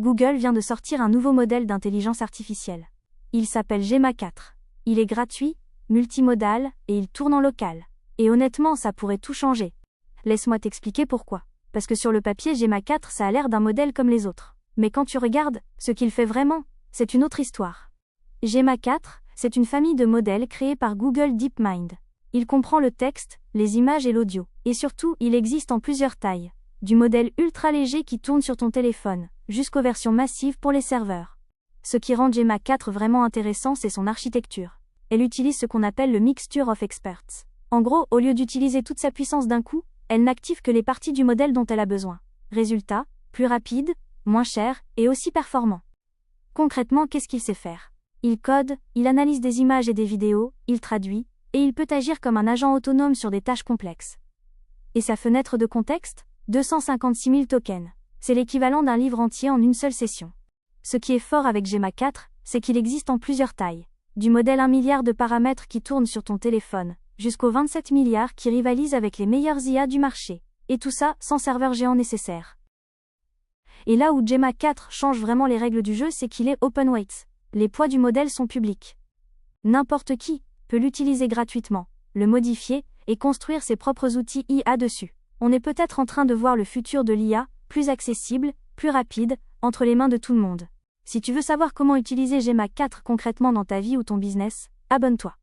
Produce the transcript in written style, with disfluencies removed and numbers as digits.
Google vient de sortir un nouveau modèle d'intelligence artificielle. Il s'appelle Gemma 4. Il est gratuit, multimodal, et il tourne en local. Et honnêtement, ça pourrait tout changer. Laisse-moi t'expliquer pourquoi. Parce que sur le papier, Gemma 4, ça a l'air d'un modèle comme les autres. Mais quand tu regardes, ce qu'il fait vraiment, c'est une autre histoire. Gemma 4, c'est une famille de modèles créés par Google DeepMind. Il comprend le texte, les images et l'audio. Et surtout, il existe en plusieurs tailles. Du modèle ultra léger qui tourne sur ton téléphone, jusqu'aux versions massives pour les serveurs. Ce qui rend Gemma 4 vraiment intéressant, c'est son architecture. Elle utilise ce qu'on appelle le Mixture of Experts. En gros, au lieu d'utiliser toute sa puissance d'un coup, elle n'active que les parties du modèle dont elle a besoin. Résultat, plus rapide, moins cher, et aussi performant. Concrètement, qu'est-ce qu'il sait faire? Il code, il analyse des images et des vidéos, il traduit, et il peut agir comme un agent autonome sur des tâches complexes. Et sa fenêtre de contexte? 256 000 tokens. C'est l'équivalent d'un livre entier en une seule session. Ce qui est fort avec Gemma 4, c'est qu'il existe en plusieurs tailles. Du modèle 1 milliard de paramètres qui tourne sur ton téléphone, jusqu'aux 27 milliards qui rivalisent avec les meilleurs IA du marché. Et tout ça, sans serveur géant nécessaire. Et là où Gemma 4 change vraiment les règles du jeu, c'est qu'il est open weight. Les poids du modèle sont publics. N'importe qui peut l'utiliser gratuitement, le modifier, et construire ses propres outils IA dessus. On est peut-être en train de voir le futur de l'IA, plus accessible, plus rapide, entre les mains de tout le monde. Si tu veux savoir comment utiliser Gemma 4 concrètement dans ta vie ou ton business, abonne-toi.